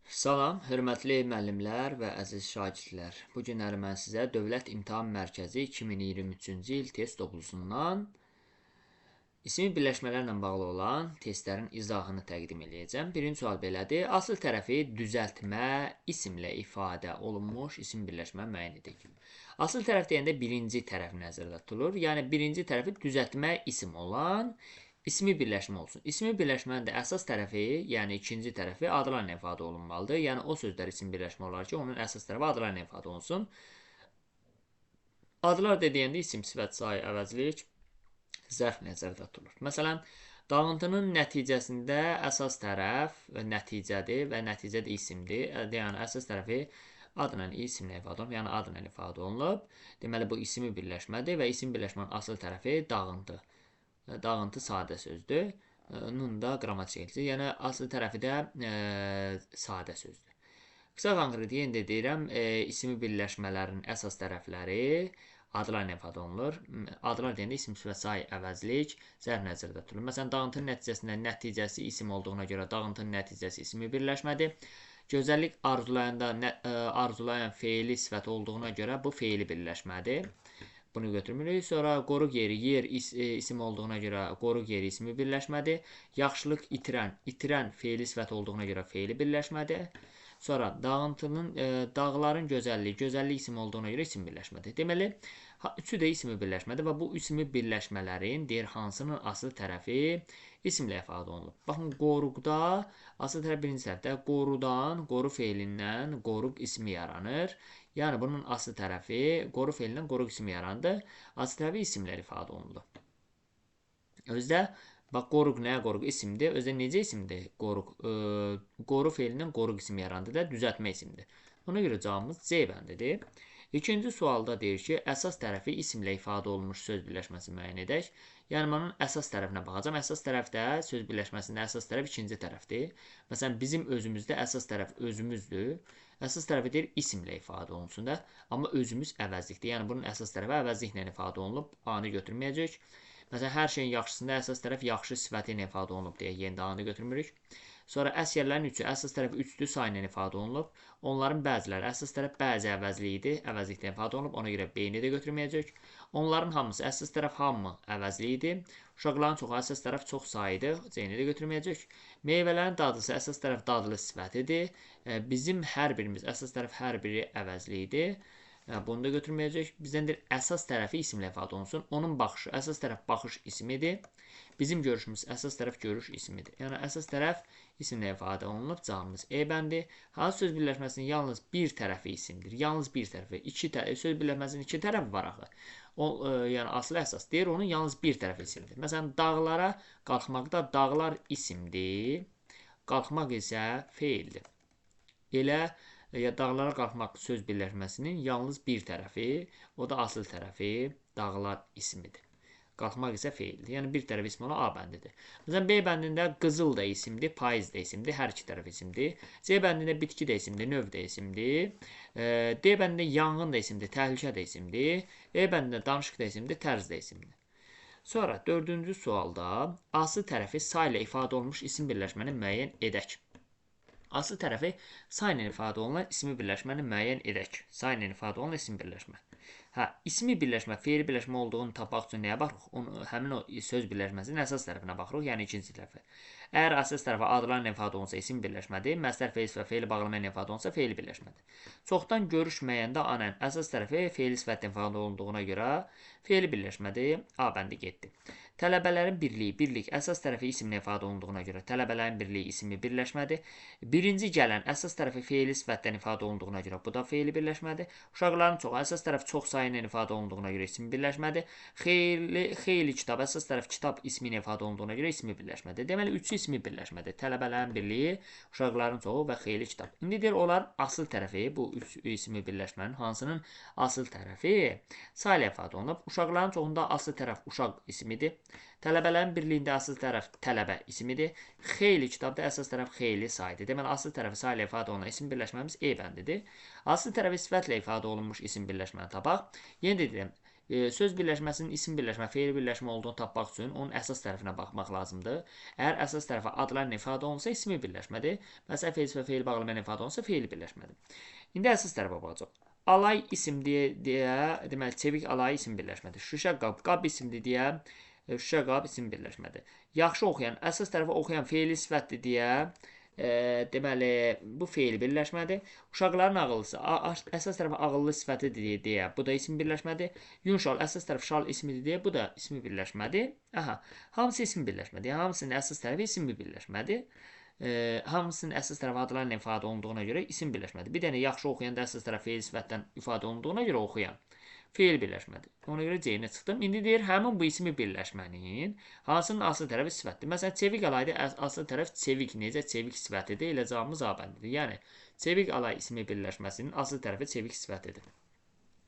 Salam, hörmətli müəllimlər və əziz şagirdlər. Bu günləri mən sizə Dövlət İmtahan Mərkəzi 2023-cü il test toplusundan ismi birləşmələrlə bağlı olan testlərin izahını təqdim edəcəm. Birinci sual belədir. Asıl tərəfi düzəltmə isimlə ifadə olunmuş isim birləşmə müəyyən edək. Asıl tərəf deyəndə birinci tərəf nəzərdə tutulur. Yəni birinci tərəfi düzəltmə isim olan İsmi birləşmə olsun. İsmi birləşmənin də əsas tərəfi, yəni ikinci tərəfi adlarla ifadə olunmalıdır. Yəni o sözlər isim birləşmə olar ki, onun əsas tərəfi adlarla ifadə olunsun. Adlar dediyəndə isim, sifət, sayı, əvəzlik, zərf nəzərdə tutulur. Məsələn, dağıntının nəticəsində əsas tərəf nəticədir və nəticə də isimdir. Yəni əsas tərəfi adla isimlə ifadə olunub, yəni adla ifadə olunub. Deməli bu ismi birləşmədir və isim birləşmənin asıl tərəfi dağıntı. Dağıntı sadə sözdür. Nun da qrammatik elçi. Yəni asıl tərəfi də sadə sözdür. Qısa konkret yenə də deyirəm, ismi birləşmələrin əsas tərəfləri adlarla ifadə olunur. Adlar deyəndə isim, sifət, sayı, əvəzlik, zərf nəzərdə tutulur. Məsələn, dağıntının nəticəsində nəticəsi isim olduğuna görə dağıntının nəticəsi ismi birləşmədir. Gözəllik arzulayan feili sifət olduğuna görə bu feili birləşmədir. Bunu götürmürük. Sonra qoruq yeri, yer isim olduğuna görə qoruq yeri ismi birləşmədir. Yaxşılıq itirən feili sifət olduğuna görə feili birləşmədir. Sonra dağların gözəllik isim olduğuna görə isim birləşmədir. Deməli, üçü də ismi birləşmədir və bu ismi birləşmələrin deyir hansının asıl tərəfi isimlə ifadə olunur. Baxın, qoruqda asıl tərəf birinci tərəfdə qorudan, qoru feilindən qoruq ismi yaranır. Yəni bunun asıl tərəfi qoru feilindən qoruq ismi yarandı. Asıl tərəfi isimlər ifadə olundu. Özdə bax qoruq nəyə qoruq isimdir. Özdə necə isimdir? Qoruq qoru feilindən qoruq ismi yarandı da düzəltmə isimdir. Ona görə cavabımız C bəndidir. İkinci sualda deyir ki, əsas tərəfi isimlə ifadə olunmuş söz birləşməsi müəyyən edək. Yəni mən onun əsas tərəfinə baxacağam. Əsas tərəfdə söz birləşməsində əsas tərəf ikinci tərəfdir. Məsələn, bizim özümüzdə əsas tərəf özümüzdür. Əsas tərəfi deyir isimlə ifadə olunsun da, amma özümüz əvəzlikdir. Yəni bunun əsas tərəfi əvəzliklə ifadə olunub, A-nı götürməyəcək. Məsələn, hər şeyin yaxşısında əsas tərəf yaxşı sifəti ilə ifadə olunub deyə yenə də A-nı götürmürük. Sonra əsgərlərin üçü əsas tərəf 3-dür, sayı ilə ifadə olunub. Onların bəziləri əsas tərəf bəzi əvəzli idi, əvəzliklə ifadə olunub. Ona görə B-ni də götürməyəcək. Onların hamısı əsas tərəf hamı əvəzli idi. Uşaqların çoxu əsas tərəf çox sayı idi, C-ni də götürməyəcək. Meyvələrin dadlısı əsas tərəf dadlı sifətidir. Bizim hər birimiz əsas tərəf hər biri əvəzli idi. Bunu da götürməyəcək. Bizdən deyir, əsas tərəfi isimlə ifadə olunsun. Onun baxışı, əsas tərəf baxış ismidir. Bizim görüşümüz əsas tərəf görüş ismidir. Yəni əsas tərəf isimlə ifadə olunub. Cavabımız E bəndi. Hansı söz birləşməsinin yalnız bir tərəfi isimdir? Yalnız bir tərəfi. Söz birləşməsinin iki tərəfi var axı. Yəni asıl əsas deyir, onun yalnız bir tərəfi isimdir. Məsələn, dağlara qalxmaqda dağlar isimdir. Qalxmaq isə feildir. Elə dağlara qalxmaq söz birləşməsinin yalnız bir tərəfi, o da asıl tərəfi dağlar ismidir. Qalxmaq isə feildir. Yəni bir tərəf ismi olan A bəndidir. Məsələn, B bəndində qızıl da isimdir, payız da isimdir, hər iki tərəf isimdir. C bəndində bitki də isimdir, növ də isimdir. D bəndində yanğın da isimdir, təhlükə də isimdir. E bəndində danışıq da isimdir, tərz də isimdir. Sonra dördüncü sualda asıl tərəfi sayla ifadə olunmuş isim birləşməni müəyyən edək. Asıl tərəfi sayla ifadə olunan ismi birləşməni müəyyən edək. Sayla ifadə olunan isim birləşmə. İsmi birləşmə, feili birləşmə olduğunu tapmaq üçün nəyə baxırıq? Həmin o söz birləşməsinin əsas tərəfinə baxırıq, yəni ikinci tərəfi. Əgər əsas tərəfə adlarla ifadə olunsa isim birləşmədir, məsdər feil və feili bağlama ilə ifadə olunsa feili birləşmədir. Çoxdan görüşməyəndə anən əsas tərəfi feili sifətlə ifadə olunduğuna görə feili birləşmədir, A bəndi getdi. Tələbələrin birlik əsas tərəfi isimlə ifadə olunduğuna görə tələbələrin birliyi ismi birləşmədir. Birinci gələn əsas tərəfi feili sifətdən ifadə olunduğuna görə bu da feili birləşmədir. Uşaqların çoxu əsas tərəf çox sayı ilə ifadə olunduğuna görə ismi birləşmədir. Xeyli kitab əsas tərəf kitab ismi ilə ifadə olunduğuna görə ismi birləşmədir. Deməli, üçü ismi birləşmədir. Tələbələrin birliyi, uşaqların çoxu və xeyli kitab. İndi deyir, onların asıl tərəfi, bu üç ismi birləşmənin hansının asıl tərəfi sayla ifadə olunub. Uşaqların çoxunda asıl tərəf uşaq ismidir. Tələbələrin birliyində asıl tərəf tələbə ismidir. Xeyli kitabda əsas tərəf xeyli saydır. Deməli, asıl tərəfi sayla ifadə olunan isim birləşməmiz E bəndidir. Asıl tərəfi sifətlə ifadə olunmuş isim birləşməni tapaq. Yenə də deyirəm, söz birləşməsinin isim birləşmə, feil birləşmə olduğunu tapmaq üçün onun əsas tərəfinə baxmaq lazımdır. Əgər əsas tərəfə adlarla ifadə olunsa, ismi birləşmədir. Məsələn, feil və feil bağlamayan ifadə olunsa, feil birləşmədir. İndi əsas tərəfə baxacaq. Alay isim deyə, deməli, çevik alay isim birləşmədir. Şüşə qab, qab isimdir deyə, şüşə qab isim birləşmədir. Yaxşı oxuyan, əsas tərəfə oxuyan feili sifətdir deyə, deməli, bu feil birləşmədir. Uşaqların ağıllısı, əsas tərəfə ağıllı sifətidir deyə, bu da isim birləşmədir. Yun şal, əsas tərəf şal ismidir deyə, bu da ismi birləşmədir. Aha, hamısı ismi birləşmədir. Yəni, hamısının əsas tərəfi ismi birləşmədir. Hamısının əsas tərəfi adlarla ifadə olunduğuna görə isim birləşmədir. Bir dənə yaxşı oxuyan da əsas tərəf feil sifətdən ifadə olunduğuna görə oxuyan feil birləşmədir. Ona görə C-nə çıxdım. İndi deyir, həmin bu ismi birləşmənin hansının asıl tərəfi sifətdir. Məsələn, çevik alayda asıl tərəf çevik, necə çevik sifətidir, elə cavabımız A bəndidir. Yəni, çevik alay ismi birləşməsinin asıl tərəfi çevik sifətidir.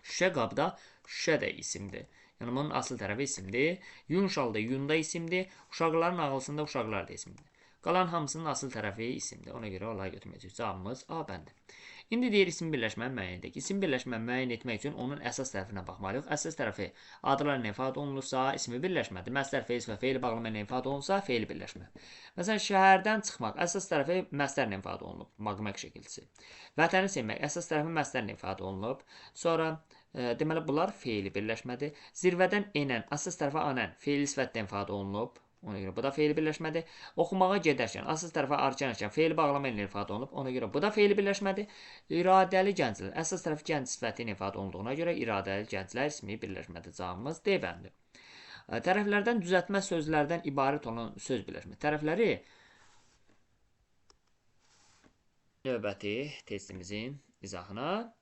Şüşə qabda şüşə də isimdir. Yəni, bunun asıl tərəfi isimdir. Yun şalda yunda isimdir. Uşaqların ağılsında uşaqlar da isimdir. Qalan hamısının asıl tərəfi isimdir. Ona görə olay götürməyəcək. Cavabımız A bəndi. İndi deyir isim birləşməni müəyyən edək. İsim birləşməni müəyyən etmək üçün onun əsas tərəfinə baxmalıyıq. Əsas tərəfi adlarla ifadə olunursa, ismi birləşmədir. Məsdər feil və feil bağlamayan ifadə olunsa, feil birləşmə. Məsələn, şəhərdən çıxmaq əsas tərəfi məsdərlə ifadə olunub. Maqmaq şəkilçisi. Vətəni sevmək əsas tərəfi məsdərlə ifadə olunub. Sonra deməli bunlar feili birləşmədir. Zirvədən enən əsas tərəfi anən feil sifətlə ifadə olunub. Ona görə bu da feil birləşmədir. Oxumağa gedərkən, asas tərəfə arcanərkən feil bağlama ilə ifadə olunub. Ona görə bu da feil birləşmədir. İradəli gənclər, əsas tərəf gənc sifəti ilə ifadə olunduğuna görə iradəli gənclər ismi birləşmədir. Cavabımız D bəndi. Tərəflərdən düzəltmə sözlərdən ibarət olan söz birləşmə. Tərəfləri növbəti testimizin izahına.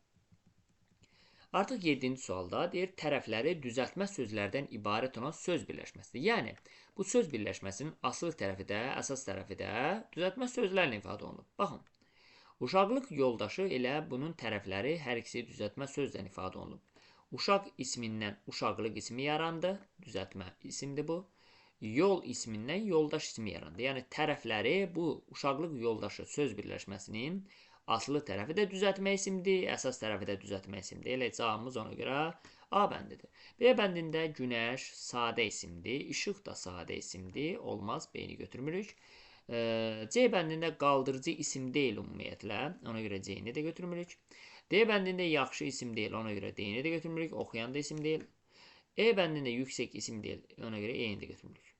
Artıq 7-ci sualda deyir, tərəfləri düzəltmə sözlərdən ibarət olan söz birləşməsidir. Yəni, bu söz birləşməsinin asıl tərəfi də, əsas tərəfi də düzəltmə sözlərlə ifadə olunub. Baxın, uşaqlıq yoldaşı elə bunun tərəfləri hər ikisi düzəltmə sözlə ifadə olunub. Uşaq ismindən uşaqlıq ismi yarandı, düzəltmə isimdir bu. Yol ismindən yoldaş ismi yarandı. Yəni, tərəfləri bu uşaqlıq yoldaşı söz birləşməsinin aslı tərəfi də düzəltmə isimdir, əsas tərəfi də düzəltmə isimdir. Elə cavabımız ona görə A bəndidir. B bəndində günəş sadə isimdir, işıq da sadə isimdir, olmaz, B-ni götürmürük. C bəndində qaldırıcı isim deyil ümumiyyətlə, ona görə C-ni də götürmürük. D bəndində yaxşı isim deyil, ona görə D-ni də götürmürük, oxuyan da isim deyil. E bəndində yüksək isim deyil, ona görə E-ni də götürmürük.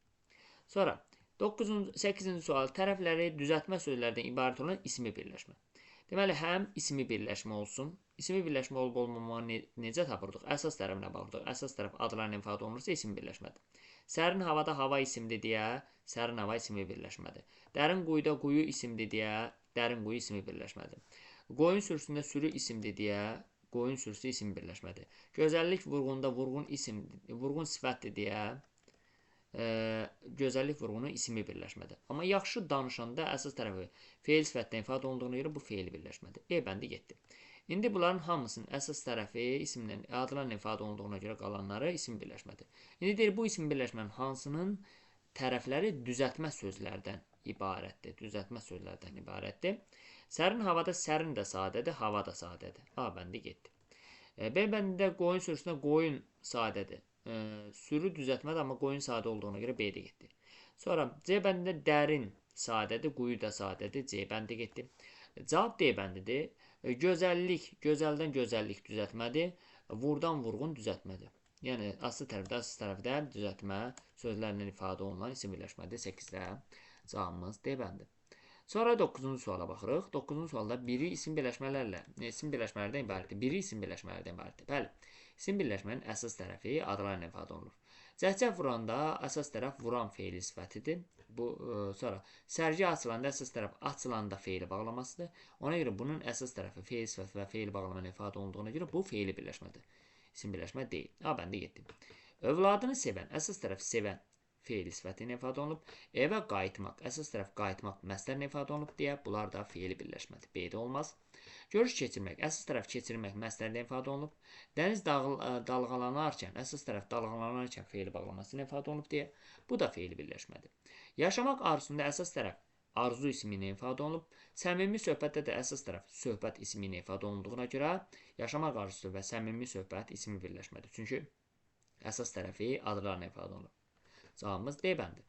Sonra 8-ci sual, tərəfləri düzəltmə sözlərdən ibarət olan ismi birləşmə. Deməli, həm ismi birləşmə olsun. İsmi birləşmə olub olmamanı necə tapırdıq? Əsas tərəfinə baxırdıq. Əsas tərəf adlarla ifadə olunursa isim birləşmədir. Sərin havada hava isimdir deyə sərin hava ismi birləşmədir. Dərin quyuda quyu isimdir deyə dərin quyu ismi birləşmədir. Qoyun sürüsündə sürü isimdir deyə qoyun sürüsü isim birləşmədir. Gözəllik vurğunda vurğun sifətdir deyə gözəllik vurğunu ismi birləşmədir. Amma yaxşı danışanda əsas tərəfi feil sifətdən ifadə olunduğuna görə bu feil birləşmədir. E bəndi getdi. İndi bunların hamısının əsas tərəfi isimlə, adlarla ifadə olunduğuna görə qalanları isim birləşmədir. İndi deyir, bu isim birləşmənin hansının tərəfləri düzəltmə sözlərdən ibarətdir. Düzəltmə sözlərdən ibarətdir. Sərin havada sərin də sadədir, hava da sadədir. A bəndi getdi. B bəndində qoyun sürüsündə qoyun sadədir. Sürü düzəltmədir, amma qoyun sadə olduğuna görə B-də getdi. Sonra C bəndində dərin sadədir, quyu da sadədir, C bəndi getdi. Cavab D bəndidir. Gözəllik, gözəldən gözəllik düzəltmədir, vurdan vurğun düzəltmədir. Yəni, asıl tərəfdə düzəltmə sözlərlə ifadə olunan isim birləşmədir. 8-də cavabımız D bəndi. Sonra 9-cu suala baxırıq. 9-cu sualda biri isim birləşmələrdən ibarətdir. Biri isim birləşmələrdən ibarətdir. Bəli, isim birləşmənin əsas tərəfi adlarla ifadə olunur. Cəhcəh vuranda əsas tərəf vuran feili sifətidir. Sonra sərgi açılanda əsas tərəf açılanda feili bağlamasıdır. Ona görə bunun əsas tərəfi feil sifəti və feil bağlamanın ifadə olunduğuna görə bu feili birləşmədir. İsim birləşmə deyil. A bəndə getdi. Övladını sevən, əsas tərəf sevən feil sifəti ilə ifadə olunub. Evə qayıtmaq, əsas tərəf qayıtmaq məsdərlə ifadə olunub deyə bunlar da feili birləşmədir. B-də olmaz. Görüş keçirmək, əsas tərəf keçirmək məsdərlə ifadə olunub. Dəniz dalğalanarkən, əsas tərəf dalğalanarkən feil bağlaması ilə ifadə olunub deyə bu da feili birləşmədir. Yaşamaq arzusunda əsas tərəf arzu ismi ilə ifadə olunub. Səmimi söhbətdə də əsas tərəf söhbət ismi ilə ifadə olunduğuna görə yaşamaq arzusu və səmimi söhbət ismi birləşmədir. Çünki Əsas tərəfi adlarla ifadə olunur. Cavabımız D bəndi.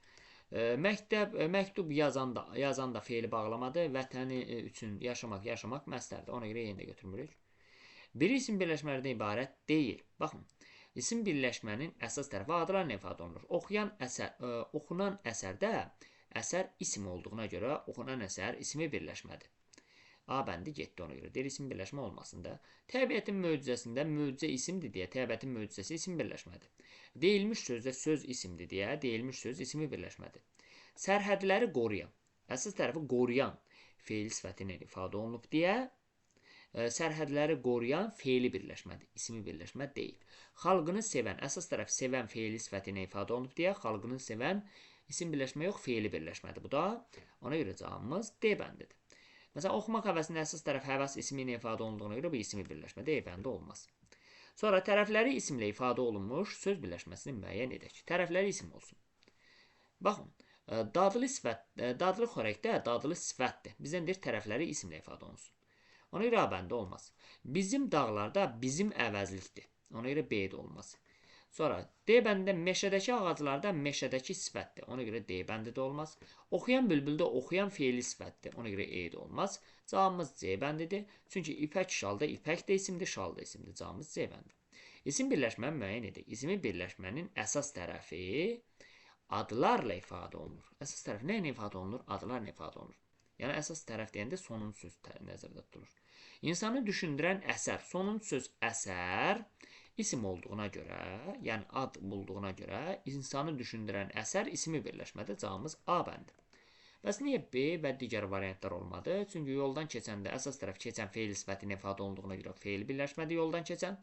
Məktub yazanda feili bağlamadır. Vətəni üçün yaşamaq məstərdir. Ona görə yeni də götürmürük. Bir isim birləşmələrdən ibarət deyil. Baxın, isim birləşmənin əsas tərəfi adlarla ifadə olunur. Oxunan əsərdə əsər isim olduğuna görə oxunan əsər ismi birləşmədir. A bəndi getdi ona görə. Deyir, isim birləşmə olmasın da. Təbiətin möcüzəsində möcüzə isimdir deyə təbiətin möcüzəsi isim birləşmədir. Deyilmiş sözdə söz isimdir deyə deyilmiş söz ismi birləşmədir. Sərhədləri qoruyan, əsas tərəfi qoruyan feil sifəti ilə ifadə olunub deyə sərhədləri qoruyan feili birləşmədir, ismi birləşmə deyil. Xalqını sevən, əsas tərəf sevən feili sifəti ilə ifadə olunub deyə xalqını sevən isim birləşmə yox, feili birləşmədir. Bu da ona görə cavabımız D bəndidir. Məsələn, oxumaq həvəsində əsas tərəf həvəs ismi ilə ifadə olunduğuna görə bu ismi birləşmə D bəndi olmaz. Sonra tərəfləri isimlə ifadə olunmuş söz birləşməsini müəyyən edək. Tərəfləri isim olsun. Baxın, dadlı xörəkdə dadlı sifətdir. Bizdən deyir, tərəfləri isimlə ifadə olunsun. Ona görə A bəndi olmaz. Bizim dağlarda bizim əvəzlikdir. Ona görə B də olmaz. Sonra D bəndində meşədəki ağaclarda meşədəki sifətdir. Ona görə D bəndi də olmaz. Oxuyan bülbüldə oxuyan feili sifətdir. Ona görə E də olmaz. Cavabımız C bəndidir. Çünki ipək şalda ipək də isimdir, şal da isimdir. Cavabımız C bəndidir. İsim birləşməni müəyyən edir. İsmi birləşmənin əsas tərəfi adlarla ifadə olunur. Əsas tərəf nə ilə ifadə olunur? Adlarla ifadə olunur. Yəni əsas tərəf deyəndə sonuncu söz nəzərdə tutulur. İnsanı düşündürən əsər, sonuncu söz əsər isim olduğuna görə, yəni ad bulduğuna görə insanı düşündürən əsər ismi birləşmədir. Cavabımız A bəndi. Bəs niyə B və digər variantlar olmadı? Çünki yoldan keçəndə əsas tərəf keçən feil sifətinin ifadə olunduğuna görə feil birləşmədir yoldan keçən.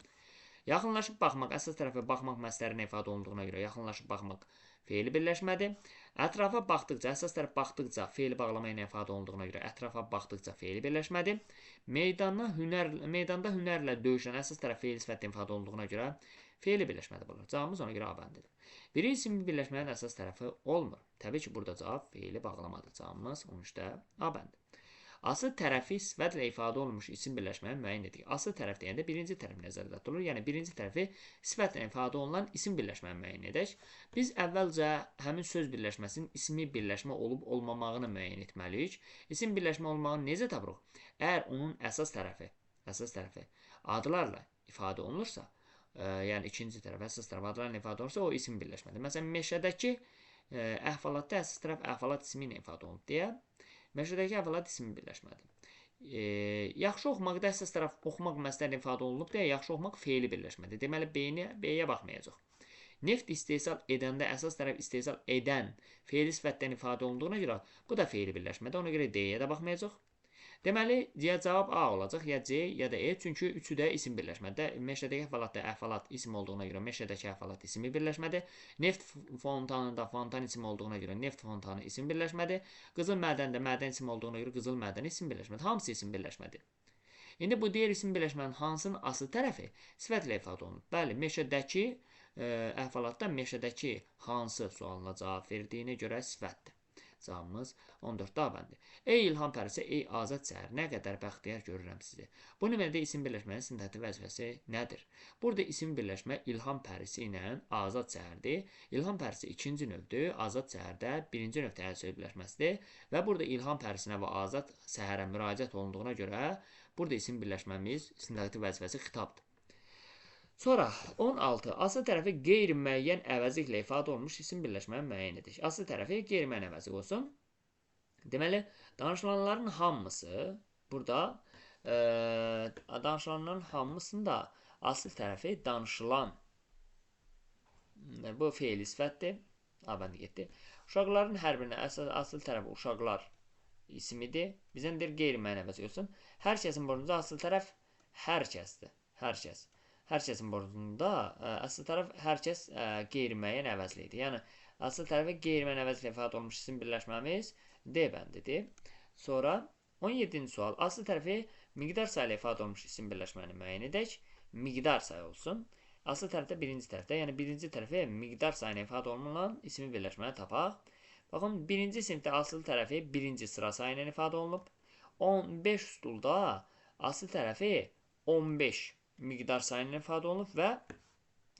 Yaxınlaşıb baxmaq, əsas tərəfə baxmaq məsələrinə ifadə olunduğuna görə yaxınlaşıb baxmaq feili birləşmədir. Ətrafa baxdıqca, əsas tərəf baxdıqca feili bağlama ilə ifadə olunduğuna görə ətrafa baxdıqca feili birləşmədir. Meydanda hünərlə döyüşən əsas tərəf feil sifətinin ifadə olunduğuna görə feili birləşmədir bulur. Cavabımız ona görə A bəndidir. Biri isimli birləşmənin əsas tərəfi olmur. Təbii ki, burada cavab feili bağlamadır. Cavabımız 13-də A bəndidir. Asıl tərəfi sifətlə ifadə olunmuş isim birləşməni müəyyən edirik. Asıl tərəf deyəndə birinci tərəf nəzərdə tutulur. Yəni birinci tərəfi sifətlə ifadə olunan isim birləşməni müəyyən edək. Biz əvvəlcə həmin söz birləşməsinin ismi birləşmə olub olmamağını müəyyən etməliyik. İsim birləşmə olmağını necə tapırıq? Əgər onun əsas tərəfi adlarla ifadə olunursa, yəni ikinci tərəf əsas tərəf adlarla ifadə olunursa, o isim birləşmədir. Məsələn, meşədəki əhvalatda əsas tərəf əhvalat ismi ilə ifadə olunub deyə meşədəki əhvalat ismi birləşmədir. Yaxşı oxumaqda əsas tərəf oxumaq məsələrinə ifadə olunub deyə yaxşı oxumaq feili birləşmədir. Deməli, B-yə baxmayacaq. Neft istehsal edəndə əsas tərəf istehsal edən feili sifətdən ifadə olunduğuna görə bu da feili birləşmədir. Ona görə D-yə də baxmayacaq. Deməli, ya cavab A olacaq, ya C, ya da E. Çünki üçü də isim birləşmədir. Meşədəki əhvalat isim olduğuna görə meşədəki əhvalat ismi birləşmədir. Neft fontanında fontan isim olduğuna görə neft fontanı isim birləşmədir. Qızıl mədəndə mədən isim olduğuna görə qızıl mədən isim birləşmədir. Hamısı isim birləşmədir. İndi bu digər isim birləşmənin hansının asıl tərəfi sifətlə ifadə olunur? Bəli, meşədəki əhvalatda meşədəki hansı sualına cavab verdiyinə görə sifətdir. Cavabımız 14-də A bəndi. Ey İlham pərisi, ey azad səhər, nə qədər bəxtiyar görürəm sizi. Bu növbədə isim birləşmənin sintaktik vəzifəsi nədir? Burada isim birləşmə İlham pərisi ilə azad səhərdir. İlham pərisi ikinci növdür, azad səhərdə birinci növ təhsil birləşməsidir və burada İlham pərisinə və azad səhərə müraciət olunduğuna görə burada isim birləşməmiz sintaktik vəzifəsi xitabdır. Sonra 16. Asıl tərəfi qeyri-müəyyən əvəzliklə ifadə olunmuş isim birləşməni müəyyən edirik. Asıl tərəfi qeyri-müəyyən əvəzlik olsun. Deməli, danışılanların hamısı burada danışılanların hamısında asıl tərəfi danışılan bu feili sifətdir. A bəndi getdi. Uşaqların hər birinə asıl tərəfi uşaqlar ismidir. Bizdən deyir qeyri-müəyyən əvəzlik olsun. Hər kəsin borcunda asıl tərəf hər kəsdir. Hər kəs. Hər kəsin borcunda asıl tərəf hər kəs qeyri-müəyyən əvəzlidir. Yəni, asıl tərəfi qeyri-müəyyən əvəzliklə ifadə olunmuş isim birləşməmiz D bəndidir. Sonra 17-ci sual. Asıl tərəfi miqdar sayıyla ifadə olunmuş isim birləşməni müəyyən edək. Miqdar sayı olsun. Asıl tərəfdə birinci tərəfdə, yəni birinci tərəfi miqdar sayıyla ifadə olunan ismi birləşməni tapaq. Baxın, birinci sinifdə asıl tərəfi birinci sıra sayıyla ifadə olunub. 15 stulda asıl tərəfi 15 miqdar sayıyla ifadə olunub və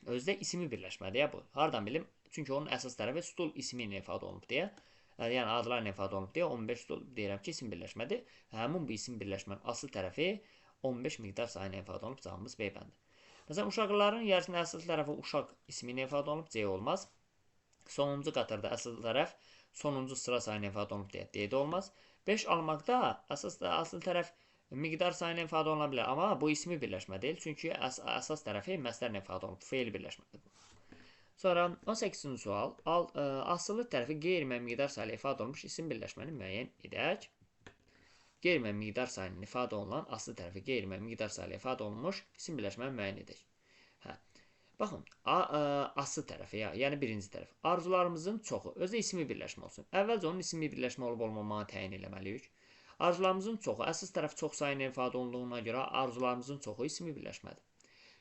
Özü də ismi birləşmədir bu. Hardan bilim? Çünki onun əsas tərəfi stul ismi ilə ifadə olunub deyə. Yəni adlarla ifadə olunub deyə 15 stul deyirəm ki, isim birləşmədir. Həmin bu isim birləşmənin asıl tərəfi 15 miqdar sayı ilə ifadə olunub. Cavabımız B bəndi. Məsələn, uşaqların yarısının əsas tərəfi uşaq ismi ilə ifadə olunub, C olmaz. Sonuncu qatarda əsas tərəf sonuncu sıra sayı ilə ifadə olunub deyə D də olmaz. 5 almaqda asıl tərəf miqdar sayı ilə ifadə oluna bilər, amma bu ismi birləşmə deyil, çünki əsas tərəfi məslərlə ifadə olunub, feil birləşmədir. Sonra 18-ci sual. Asılı tərəfi qeyri-müəyyən miqdar sayı ilə ifadə olunmuş isim birləşməni müəyyən edək. Qeyri-müəyyən miqdar sayı ilə ifadə olunan asılı tərəfi qeyri-müəyyən miqdar sayı ilə ifadə olunmuş isim birləşməni müəyyən edək. Baxın, asılı tərəfi, yəni birinci tərəf. Arzularımızın çoxu, özü ismi birləşmə olsun. Əvvəlcə onun ismi birləşmə olub-olmamağını təyin eləməliyik. Arzularımızın çoxu, əsas tərəf çox sayı ilə ifadə olunduğuna görə arzularımızın çoxu ismi birləşmədir.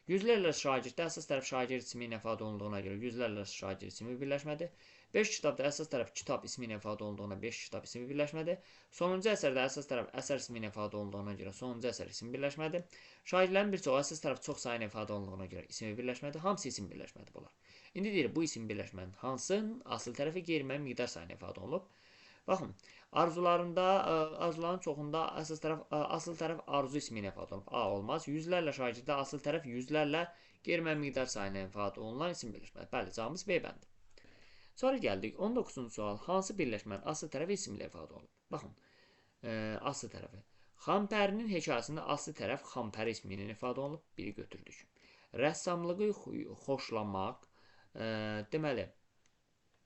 Yüzlərlə şagirddə əsas tərəf şagird ismi ilə ifadə olunduğuna görə yüzlərlə şagird ismi birləşmədir. 5 kitabda əsas tərəf kitab ismi ilə ifadə olunduğuna 5 kitab ismi birləşmədir. Sonuncu əsərdə əsas tərəf əsər ismi ilə ifadə olunduğuna görə sonuncu əsər ismi birləşmədir. Şagirdlərin bir çoxu əsas tərəf çox sayı ilə ifadə olunduğuna görə ismi birləşmədir. Hamısı isim birləşmədir bunlar. İndi deyir, bu isim birləşmənin hansının asıl tərəfi qeyri-müəyyən miqdar sayı ilə ifadə olunub? Baxın, arzuların çoxunda asıl tərəf arzu ismi ilə ifadə olunub. A olmaz. Yüzlərlə şagirddə asıl tərəf yüzlərlə qeyri-müəyyən miqdar sayı ilə ifadə olunan isim birləşmədir. Bəli, cavabımız B bəndi. Sonra gəldik 19-cu sual. Hansı birləşmənin asıl tərəfi isim ilə ifadə olunub? Baxın, asıl tərəfi. Xampərinin hekayəsində asıl tərəf Xampər ismi ilə ifadə olunub. Biri götürdük. Rəssamlığı xoşlamaq, deməli,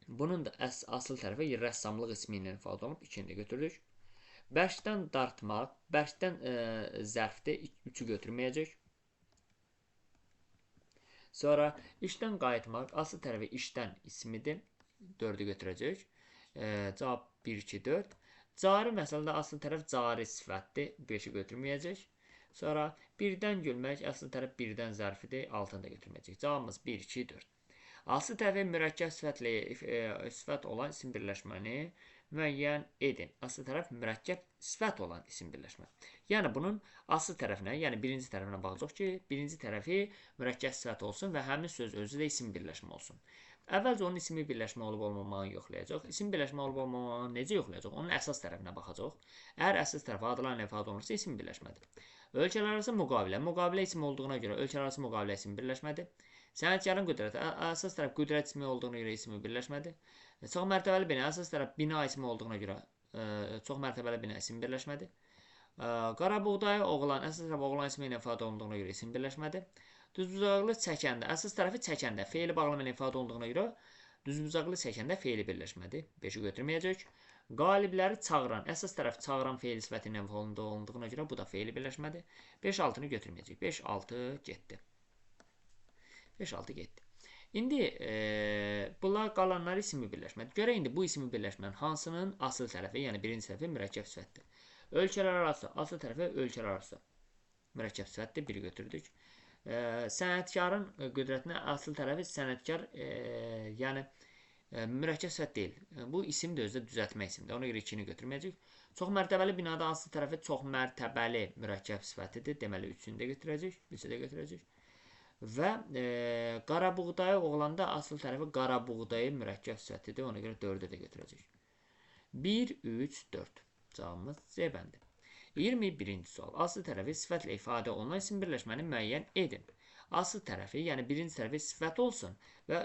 bunun da asıl tərəfi rəssamlıq ismi ilə ifadə olunub. İkini də götürdük. Bərkdən dartmaq, bərkdən zərfdə 3-ü götürməyəcək. Sonra işdən qayıtmaq, asıl tərəfi işdən ismidir. 4-ü götürəcək. Cavab 1, 2, 4. Cari məsələdə asıl tərəf cari sifətdir. 5-i götürməyəcək. Sonra birdən gülmək, asıl tərəf birdən zərfidir. 6-ını da götürməyəcək. Cavabımız 1, 2, 4. Asıl tərəfi mürəkkəb sifət olan isim birləşməni müəyyən edin. Asıl tərəf mürəkkəb sifət olan isim birləşmə. Yəni bunun asıl tərəfinə, yəni birinci tərəfinə baxacaq ki, birinci tərəfi mürəkkəb sifət olsun və həmin söz özü də isim birləşmə olsun. Əvvəlcə onun ismi birləşmə olub-olmamağını yoxlayacaq. İsim birləşmə olub-olmamağını necə yoxlayacaq? Onun əsas tərəfinə baxacaq. Əgər əsas tərəf adlarla ifadə olunursa, isim birləşmədir. Ölkələr arası müqavilə. Müqavilə isim olduğuna görə ölkələr arası müqavilə isim birləşmədir. Sənətkarın qüdrəti. Əsas tərəf qüdrət ismi olduğuna görə ismi birləşmədir. Çox mərtəbəli bina. Əsas tərəf bina ismi olduğuna görə çox mərtəbəli bina isim birləşmədir. Qarabuğdayı oğlan. Əsas tərəf oğlan ismi ilə ifadə olunduğuna görə isim birləşmədir. Düzbucaqlı çəkəndə. Əsas tərəfi çəkəndə. Feili bağlama ilə ifadə olunduğuna görə düzbucaqlı çəkəndə feili birləşmədir. 5-i götürməyəcək. Qalibləri çağıran. Əsas tərəf çağıran feil sifəti ilə olunduğuna görə bu da feili birləşmədir. 5-6-nı götürməyəcək. 5-6 getdi. 5-6 getdi. İndi bunlar qalanları ismi birləşmədir. Görək indi bu ismi birləşmənin hansının asıl tərəfi, yəni birinci tərəfi mürəkkəb sifətdir. Ölkələr arası, asıl tərəfi ölkələr arası mürəkkəb sifətdir. Biri götürdük. Sənətkarın qüdrətinə asıl tərəfi sənətkar, yəni mürəkkəb sifət deyil. Bu isim də özdə düzəltmə isimdir. Ona görə 2-ni götürməyəcək. Çox mərtəbəli binada asıl tərəfi çox mərtəbəli mürəkkəb sifətidir. Deməli 3-ünü də götürəcək. 3-ü də götürəcək. Və qarabuğdayı oğlanda asıl tərəfi qarabuğdayı mürəkkəb sifətidir. Ona görə 4-ü də götürəcək. 1, 3, 4. Cavabımız C bəndi. 21-ci sual. Asıl tərəfi sifətlə ifadə olunan isim birləşməni müəyyən edin. Asıl tərəfi, yəni birinci tərəfi sifət olsun və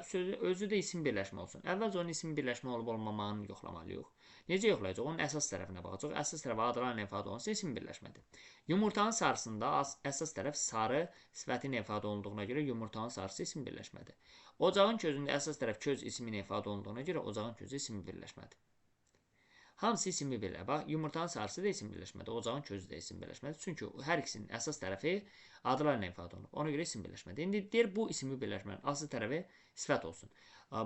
özü də isim birləşmə olsun. Əvvəlcə onun isim birləşmə olub-olmamağını yoxlamalıyıq. Necə yoxlayacaq? Onun əsas tərəfinə baxacaq. Əsas tərəfi adlarla ifadə olunsa isim birləşmədir. Yumurtanın sarısında əsas tərəf sarı sifəti ilə ifadə olunduğuna görə yumurtanın sarısı isim birləşmədir. Ocağın közündə əsas tərəf köz ismi ilə ifadə olunduğuna görə ocağın közü isim birləşmədir. Hamısı isim birləşmədir. Bax, yumurtanın sarısı da isim birləşmədir. Ocağın közü də isim birləşmədir. Çünki hər ikisinin əsas tərəfi adlarla ifadə olunur. Ona görə isim birləşmədir. İndi deyir bu isim birləşmənin asıl tərəfi sifət olsun.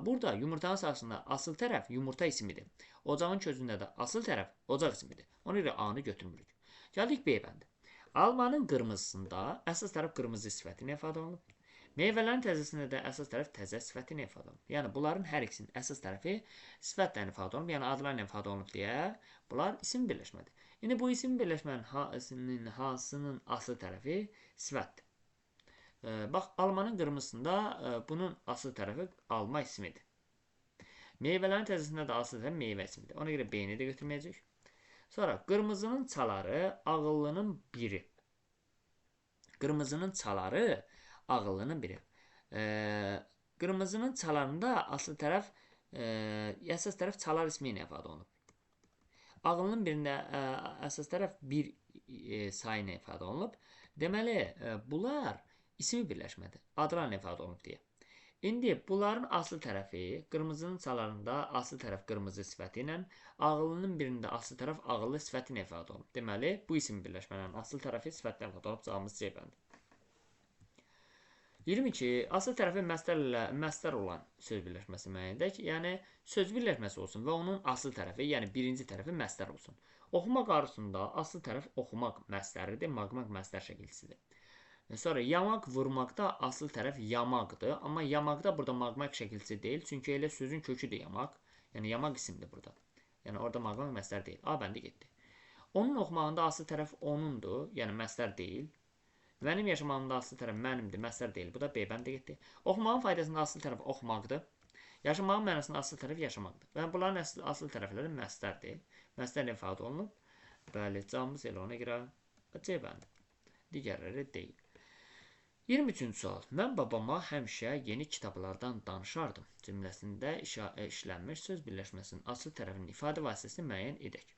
Burada yumurtanın sarısında asıl tərəf yumurta ismidir. Ocağın közündə də asıl tərəf ocaq ismidir. Ona görə A-nı götürmürük. Gəldik B bəndi. Almanın qırmızısında əsas tərəf qırmızı sifəti ilə ifadə olunur. Meyvələrin təzəsində də əsas tərəf təzə sifəti ilə ifadə olunur. Yəni bunların hər ikisinin əsas tərəfi sifətlə ifadə olunur, yəni adlarla ifadə olunur deyə bunlar isim birləşmədir. İndi bu isim birləşmənin hansının asıl tərəfi sifətdir. Bax, almanın qırmızısında bunun asıl tərəfi alma ismidir. Meyvələrin təzəsində də asıl tərəfi meyvə ismidir. Ona görə B-ni də götürməyəcək. Sonra qırmızının çaları ağıllının biri. Qırmızının çaları ağıllının biri. Qırmızının çalarında asıl tərəf, əsas tərəf çalar ismi ilə ifadə olunub. Ağıllının birində əsas tərəf bir sayı ilə ifadə olunub. Deməli, bunlar ismi birləşmədir. Adlarla ifadə olunub deyə. İndi bunların asıl tərəfi, qırmızının çalarında asıl tərəf qırmızı sifəti ilə, ağıllının birində asıl tərəf ağıllı sifəti ilə ifadə olunub. Deməli, bu isim birləşmələrin asıl tərəfi sifətlə ifadə olunub. Cavabımız C bəndi. 22. Asıl tərəfi məstər olan söz birləşməsi müəyyən edək. Yəni, söz birləşməsi olsun və onun asıl tərəfi, yəni birinci tərəfi məstər olsun. Oxumaq arzusunda asıl tərəf oxumaq məstəridir, maqmaq məstər şəkilçisidir. Sonra yamaq vurmaqda asıl tərəf yamaqdır. Amma yamaqda burada maqmaq şəkilçisi deyil. Çünki elə sözün köküdür yamaq. Yəni yamaq isimdir burada. Yəni orada maqmaq məstər deyil. A bəndi getdi. Onun oxumağında asıl tərəf onundur. Yəni məstər deyil. Mənim yaşamağımda asıl tərəf mənimdir. Məstər deyil. Bu da B bəndi getdi. Oxumağın faydasında asıl tərəf oxumaqdır. Yaşamağın mənasında asıl tərəf yaşamaqdır. Və bunların asıl tərəfləri məstərdir. Məstərlə ifadə olunub. Bəli, cavabımız elə ona görə C bəndi. Digərləri deyil. 23-cü sual. Mən babama həmişə yeni kitablardan danışardım. Cümləsində işlənmiş söz birləşməsinin asıl tərəfinin ifadə vasitəsini müəyyən edək.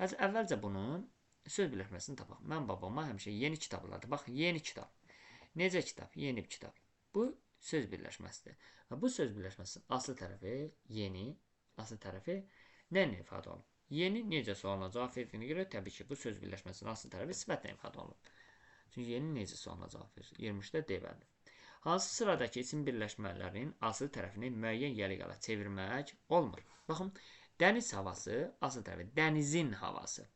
Əvvəlcə bunun söz birləşməsini tapaq. Mən babama həmişə yeni kitablardan. Bax, yeni kitab. Necə kitab? Yeni bir kitab. Bu söz birləşməsidir. Bu söz birləşməsinin asıl tərəfi yeni, asıl tərəfi nə ilə ifadə olunub? Yeni necə sualına cavab verdiyinə görə təbii ki, bu söz birləşməsinin asıl tərəfi sifətlə ifadə olunub. Çünki yeni necə sualına cavab verir. 23-də D bəndi. Hansı sıradakı isim birləşmələrinin asıl tərəfini müəyyən yəliqala çevirmək olmur? Baxın, dəniz havası, asıl tərəfi dənizin havası.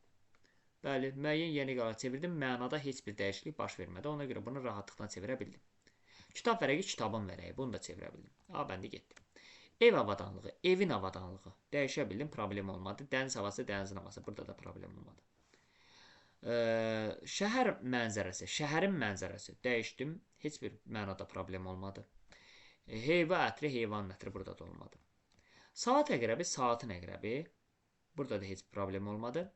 Bəli, müəyyən yəliqala çevirdim, mənada heç bir dəyişiklik baş vermədi. Ona görə bunu rahatlıqla çevirə bildim. Kitab vərəqi, kitabın vərəqi. Bunu da çevirə bildim. A bəndi getdi. Ev avadanlığı, evin avadanlığı. Dəyişə bildim, problem olmadı. Dəniz havası, dənizin havası. Burada da problem olmadı. Şəhər mənzərəsi, şəhərin mənzərəsi. Dəyişdim, heç bir mənada problem olmadı. Heyva ətri, heyvanın ətri burada da olmadı. Saat əqrəbi, saatın əqrəbi. Burada da heç problem olmadı.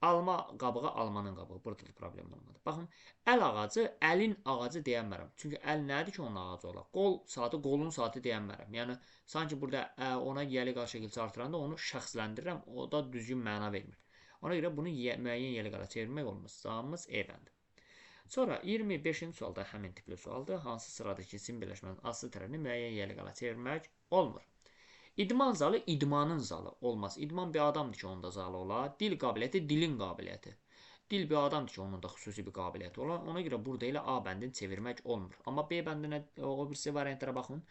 Alma qabığı, almanın qabığı. Burada da problem olmadı. Baxın, əl ağacı, əlin ağacı deyənmərəm. Çünki əl nədir ki, onun ağacı olar? Qol saatı, qolun saatı deyənmərəm. Yəni, sanki burada ona yəliqal şəkilçi artıranda onu şəxsləndirirəm. O da düzgün məna vermir. Ona görə bunu müəyyən yəliqala çevirmək olmaz. Cavabımız E bəndi. Sonra 25-ci sualda həmin tipli sualdır. Hansı sıradakı isim birləşmənin asıl tərəfini müəyyən yəliqala çevirmək olmur? İdman zalı idmanın zalı olmaz. İdman bir adamdır ki, onun da zalı olar. Dil qabiliyyəti dilin qabiliyyəti. Dil bir adamdır ki, onun da xüsusi bir qabiliyyəti olar. Ona görə burada elə A bəndini çevirmək olmur. Amma B bəndinə o birisi variantlara baxın.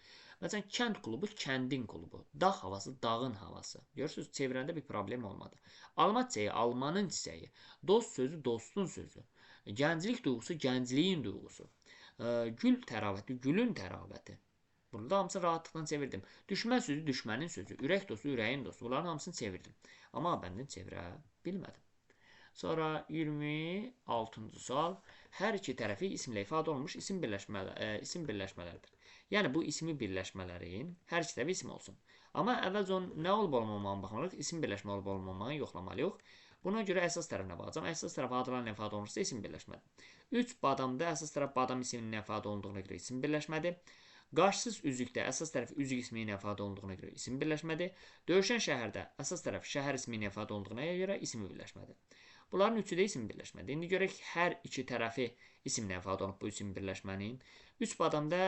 Məsələn, kənd klubu kəndin klubu. Dağ havası dağın havası. Görürsünüz, çevirəndə bir problem olmadı. Alma çiçəyi almanın çiçəyi. Dost sözü dostun sözü. Gənclik duyğusu gəncliyin duyğusu. Gül təravəti gülün təravəti. Burada hamısını rahatlıqla çevirdim. Düşmən sözü düşmənin sözü. Ürək dostu ürəyin dostu. Bunların hamısını çevirdim. Amma bəndini çevirə bilmədim. Sonra 26-cı sual. Hər iki tərəfi isimlə ifadə olunmuş isim birləşmələrdir. Yəni bu ismi birləşmələrin hər iki tərəfi isim olsun. Amma əvvəlcə onun nə olub olmamağına baxmalıyıq. İsim birləşmə olub olmamağını yoxlamalıyıq. Buna görə əsas tərəfinə baxacağam. Əsas tərəf adlarla ifadə olunursa isim birləşmədir. 3 badamda əsas tərəf badam isminin ifadə olunduğuna görə isim birləşmədir. Qarşısız üzükdə əsas tərəf üzük ismi ilə ifadə olunduğuna görə isim birləşmədir. Döyüşən şəhərdə əsas tərəf şəhər ismi ilə ifadə olunduğuna görə ismi birləşmədir. Bunların üçü də isim birləşmədir. İndi görək hər iki tərəfi isimlə ifadə olunub bu isim birləşmənin. 3 badamda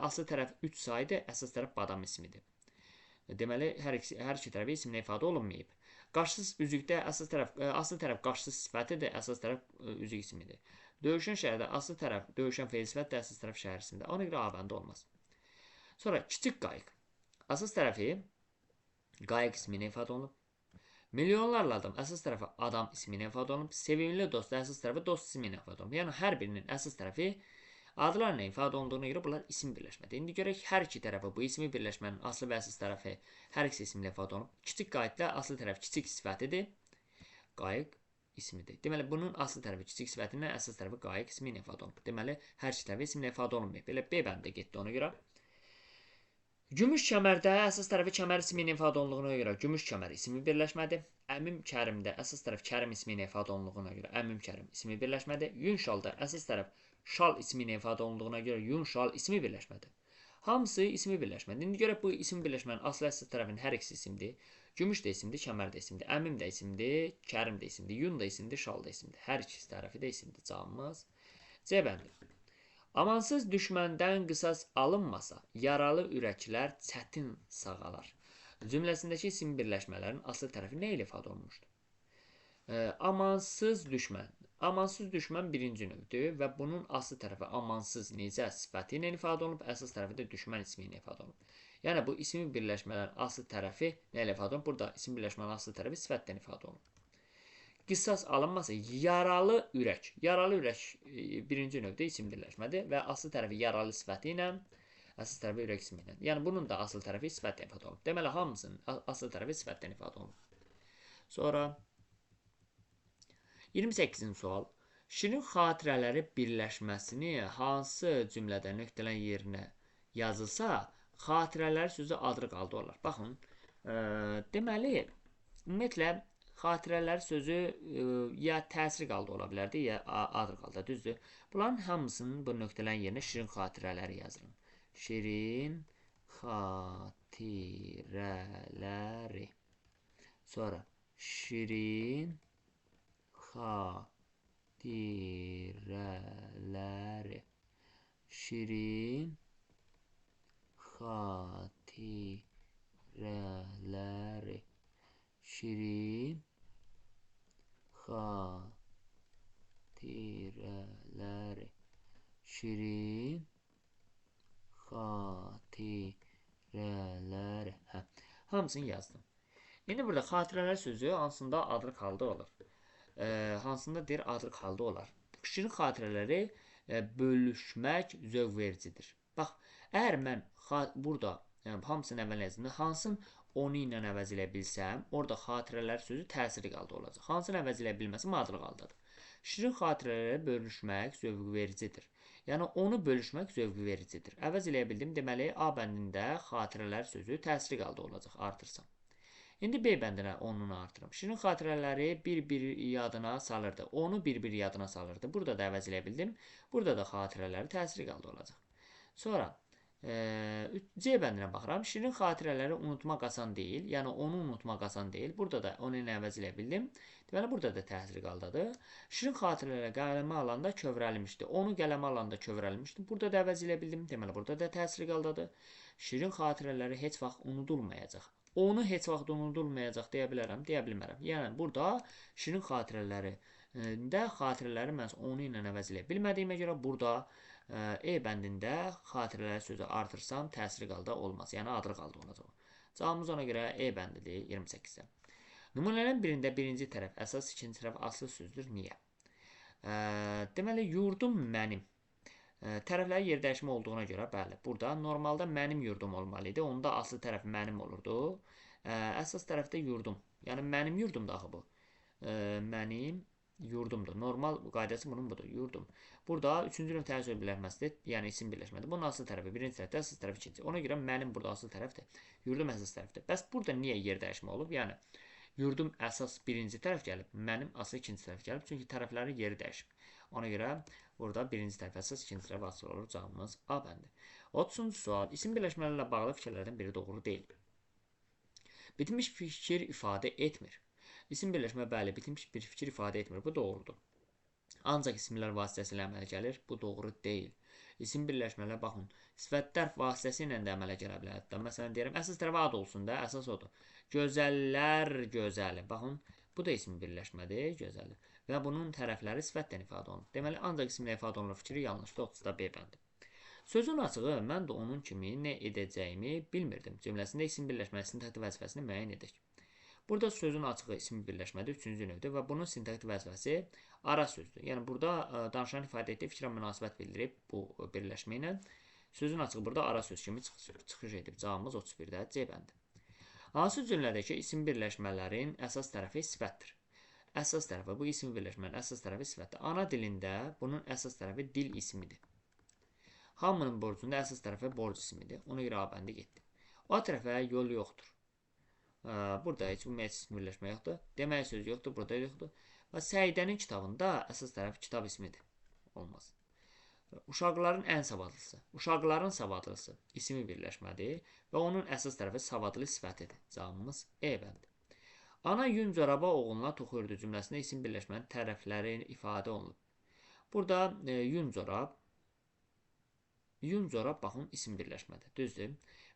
asıl tərəf 3 sayıdır, əsas tərəf badam ismidir. Deməli, hər iki tərəfi isimlə ifadə olunmayıb. Qarşısız üzükdə asıl tərəf qarşısız sifətidir, əsas tərəf üzük ismidir. Döyüşən şəhərdə asıl tərəf döyüşən feil sifətdir, əsas tərəf şəhər ismidir. Ona görə A bəndi olmaz. Sonra kiçik qayıq. Asas tərəfi qayıq ismi ilə ifadə olunub. Milyonlarla adam əsas tərəfi adam ismi ilə ifadə olunub. Sevimli dost əsas tərəfi dost ismi ilə ifadə olunub. Yəni hər birinin əsas tərəfi adlarla ifadə olunduğuna görə bunlar isim birləşmədir. İndi görək hər iki tərəfi bu ismi birləşmənin aslı və əsas tərəfi hər ikisi isimlə ifadə olunub. Kiçik qayıqda asıl tərəf kiçik sifətidir. Qayıq ismidir. Deməli, bunun asıl tərəfi kiçik sifətindən, əsas tərəfi qayıq ismi ilə ifadə olunub. Deməli, hər iki tərəfi ismi ilə ifadə olunmayıb. Belə B bəndə getdi ona görə. Gümüş kəmərdə əsas tərəfi kəmər ismi ilə ifadə olunduğuna görə gümüş kəmər ismi birləşmədir. Əmim kərimdə əsas tərəf kərim ismi ilə ifadə olunduğuna görə əmim kərim ismi birləşmədir. Yun şalda əsas tərəf şal ismi ilə ifadə olunduğuna görə yun şal ismi birləşmədir. Hamısı ismi birləşmədir. İndi görək bu ismi birləşmənin aslı əsas tərəfinin hər ikisi isimdir. Gümüş də isimdir, kəmər də isimdir, əmim də isimdir, kərim də isimdir, yun da isimdir, şal da isimdir. Hər ikisi tərəfi də isimdir. Cavabımız C bəndi. Amansız düşməndən qisas alınmasa, yaralı ürəklər çətin sağalar. Cümləsindəki isim birləşmələrin asıl tərəfi nə ilə ifadə olunmuşdur? Amansız düşmən. Amansız düşmən birinci növdür və bunun asıl tərəfi amansız necə sifəti ilə ifadə olunub, əsas tərəfi də düşmən ismi ilə ifadə olunub. Yəni bu isim birləşmələrin asıl tərəfi nə ilə ifadə olunub? Burada isim birləşmələrin asıl tərəfi sifətdən ifadə olunub. Qisas alınmasa, yaralı ürək. Yaralı ürək birinci növdə isim birləşmədir və asıl tərəfi yaralı sifəti ilə, asıl tərəfi ürək ismi ilə. Yəni bunun da asıl tərəfi sifətdən ifadə olunub. Deməli, hamısının asıl tərəfi sifətdən ifadə olunub. Sonra 28-ci sual. Şirin xatirələri birləşməsini hansı cümlədə nöqtələn yerinə yazılsa, xatirələr sözü adrıq halda olar. Baxın, deməli, ümumiyyətlə, xatirələr sözü ya təsir qalda ola bilərdi, ya adrıq halda, düzdür. Bunların hamısının bu nöqtələn yerinə şirin xatirələri yazılır. Şirin xatirələri. Sonra şirin xatirələri. Şirin xatirələri. Şirin xatirələri. Şirin xatirələri. Hamısını yazdım. İndi burada xatirələr sözü hansında adrıq halda olur. Hansında deyir adrıq halda olar. Şirin xatirələri bölüşmək zövq vericidir. Bax, əgər mən burada hamısını əvvəl yazdım, hansını onu ilə əvəzləyə bilsəm, orada xatirələr sözü təsiri qalda olacaq. Hansını əvəzləyə bilməsəm, adrıq haldadır. Şirin xatirələri bölüşmək zövq vericidir. Yəni, onu bölüşmək zövq vericidir. Əvəz eləyə bildim, deməli, A bəndində xatirələr sözü təsiri qalda olacaq, artırsam. İndi B bəndinə onunu artırım. Şirin xatirələri bir-bir yadına salırdı. Onu bir-bir yadına salırdı. Burada da əvəz eləyə bildim. Burada da xatirələri təsiri qalda olacaq. Sonra C bəndinə baxıram. Şirin xatirələri unutmaq asan deyil. Yəni, onu unutmaq asan deyil. Burada da onu ilə əvəz eləyə bildim. Deməli, burada da təsiri qaldadır. Şirin xatirələri qələmə alanda kövrəlmişdi. Onu qələmə alanda kövrəlmişdi. Burada da əvəz eləyə bildim. Deməli, burada da təsiri qaldadır. Şirin xatirələri heç vaxt unudulmayacaq. Onu heç vaxt unudulmayacaq deyə bilərəm, deyə bilmərəm. Yəni, burada şirin xatirələrində xatirələri mən onu ilə əvəz eləyə bilmədiyimə görə burada E bəndində xatirələr sözü artırsam təsiri qalda olmaz. Yəni, adrıq halda olacaq. Cavabımız ona görə E bəndidir 28-də. Nümunələrin birində birinci tərəf əsas, ikinci tərəf aslı sözdür. Niyə? Deməli, yurdum mənim. Tərəfləri yer dəyişmə olduğuna görə, bəli, burada normalda mənim yurdum olmalı idi. Onda aslı tərəf mənim olurdu. Əsas tərəfdə yurdum. Yəni, mənim yurdumdur axı bu. Mənim yurdumdur. Normal qaydası bunun budur. Yurdum. Burada üçüncü növ təəssüb birləşməsidir. Yəni, isim birləşmədir. Bunun asıl tərəfi birinci tərəfdə, əsas tərəfi ikinci. Ona görə mənim burada asıl tərəfdir. Yurdum əsas tərəfdir. Bəs burada niyə yer dəyişmə olub? Yəni, yurdum əsas birinci tərəf gəlib, mənim asıl ikinci tərəf gəlib. Çünki tərəflərin yeri dəyişib. Ona görə burada birinci tərəf əsas, ikinci tərəf asıl olur. Cavabımız A bəndi. 30-cu sual. İsim birləşmələrlə bağlı fikirlərdən biri doğru deyil. Bitmiş fikir ifadə etmir. İsim birləşmə, bəli, bitmiş bir fikir ifadə etmir. Bu doğrudur. Ancaq isimlər vasitəsilə əmələ gəlir. Bu doğru deyil. İsim birləşmələr, baxın, sifətlər vasitəsilə də əmələ gələ bilər. Hətta, məsələn, deyirəm, əsas tərəfə ad olsun da, əsas odur. Gözəllər gözəli. Baxın, bu da isim birləşmədir, gözəli. Və bunun tərəfləri sifətdən ifadə olunur. Deməli, ancaq isimlə ifadə olunur fikri yanlışdır, 30-da B bəndi. Sözün açığı, mən də onun kimi nə edəcəyimi bilmirdim. Cümləsində isim birləşməsi sintaktik vəzifəsini müəyyən edək. Burada sözün açığı isim birləşmədir, üçüncü növdür və bunun sintaktik vəzifəsi ara sözdür. Yəni, burada danışan ifadə etdiyi fikrə münasibət bildirib bu birləşmə ilə. Sözün açığı burada ara söz kimi çıxış edib. Cavabımız 31-də C bəndi. Hansı cümlədəki isim birləşmələrin əsas tərəfi sifətdir? əsas tərəfi, bu isim birləşmənin əsas tərəfi sifətdir. Ana dilində bunun əsas tərəfi dil ismidir. Hamının borcunda əsas tərəfi borc ismidir. Ona görə A bəndi getdi. O tərəfə yol yoxdur. Burada heç ümumiyyətlə isim birləşmə yoxdur. Demək söz yoxdur, burada yoxdur. Və Səidənin kitabında əsas tərəfi kitab ismidir. Olmaz. Uşaqların ən savadlısı, uşaqların savadlısı ismi birləşmədir və onun əsas tərəfi savadlı sifətidir. Cavabımız E bəndi. Ana yun coraba oğluna toxuyurdu cümləsində isim birləşmənin tərəfləri ifadə olunub. Burada yun corab baxın isim birləşmədir. Düzdür?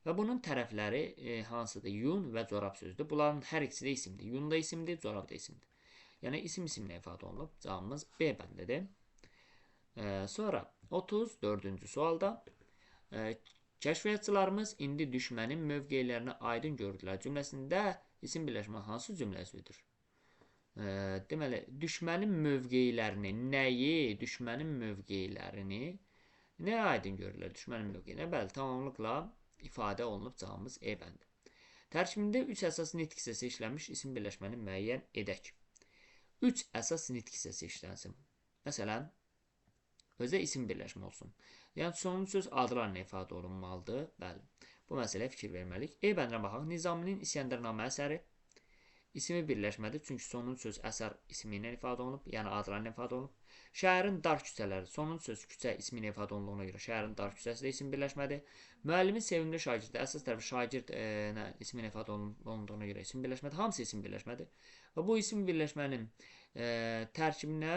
Və bunun tərəfləri hansıdır? Yun və corab sözdür. Bunların hər ikisi də isimdir. Yun da isimdir, corab da isimdir. Yəni isim isimlə ifadə olunub. Cavabımız B bəndidir. Sonra 34-cü sualda kəşfiyyatçılarımız indi düşmənin mövqelərini aydın gördülər cümləsində isim birləşmə hansı cümlə üzvüdür? Deməli, düşmənin mövqelərini, düşmənin mövqelərini nəyə aydın görürlər? Düşmənin mövqeyinə, bəli, tamamlıqla ifadə olunub. Cavabımız E bəndi. Tərkibində 3 əsas nitq hissəsi işlənmiş isim birləşməni müəyyən edək. 3 əsas nitq hissəsi işlənsin. Məsələn, özdə isim birləşmə olsun. Yəni, sonuncu söz adlarla ifadə olunmalıdır. Bəli, bu məsələyə fikir verməliyik. E bəndinə baxaq. Nizaminin İsgəndərnamə əsəri ismi birləşmədir. Çünki sonuncu söz əsər ismi ilə ifadə olunub, yəni adlarla ifadə olunub. Şəhərin dar küçələri, sonuncu söz küçə ismi ilə ifadə olunduğuna görə şəhərin dar küçəsi də isim birləşmədir. Müəllimin sevimli şagirdi, əsas tərəfi şagird ismi ilə ifadə olunduğuna görə isim birləşmədir. Hamısı isim birləşmədir. Və bu isim birləşmənin tərkibinə